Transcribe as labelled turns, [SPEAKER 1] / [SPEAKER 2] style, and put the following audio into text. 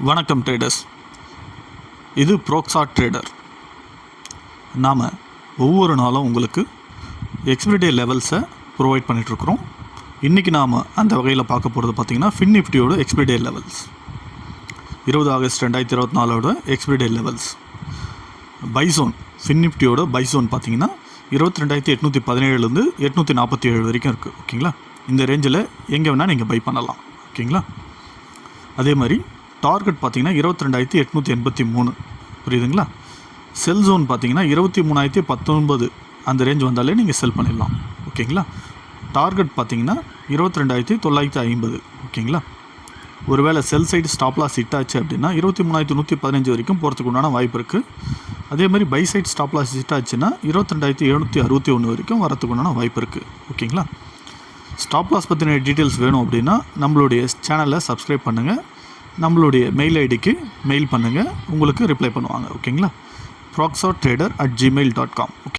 [SPEAKER 1] வணக்கம் ட்ரேடர்ஸ். இது ப்ரோக்ஸா ட்ரேடர். நாம் ஒவ்வொரு நாளும் உங்களுக்கு எக்ஸ்பிரி டே லெவல்ஸை ப்ரொவைட் பண்ணிகிட்ருக்குறோம். இன்றைக்கி நாம் அந்த வகையில் பார்க்க போகிறது பார்த்திங்கன்னா ஃபின் நிஃப்டியோட எக்ஸ்பிரி டே லெவல்ஸ், 20 ஆகஸ்ட் 2024 எக்ஸ்பிரி டே லெவல்ஸ். பைசோன் ஃபின் நிஃப்டியோட பைசோன் பார்த்திங்கன்னா 22,817 847 வரைக்கும் இருக்குது. ஓகேங்களா? இந்த ரேஞ்சில் எங்கே வேணால் நீங்கள் பை பண்ணலாம். ஓகேங்களா? அதே மாதிரி டார்கெட் பார்த்திங்கன்னா 22,883, புரியுதுங்களா? செல் ஜோன் பார்த்திங்கன்னா 23,019 அந்த ரேஞ்ச் வந்தாலே நீங்கள் செல் பண்ணிடலாம். ஓகேங்களா? டார்கெட் பார்த்திங்கன்னா 22,950. ஓகேங்களா? ஒருவேளை sell side stop loss hit ஆச்சு அப்படின்னா 23,115 வரைக்கும் போகிறதுக்கு உண்டான வாய்ப்பு இருக்குது. அதே மாதிரி buy side stop loss hit ஆச்சுன்னா 22,761 வரைக்கும் வரத்துக்கு உண்டான வாய்ப்பு இருக்குது. ஓகேங்களா? ஸ்டாப் லாஸ் பற்றின டீட்டெயில்ஸ் வேணும் அப்படின்னா நம்மளுடைய சேனலை சப்ஸ்கிரைப் பண்ணுங்கள், நம்மளுடைய மெயில் ஐடிக்கு மெயில் பண்ணுங்கள், உங்களுக்கு ரிப்ளை பண்ணுவாங்க. ஓகேங்களா? proxatrader@gmail.com. ஓகே.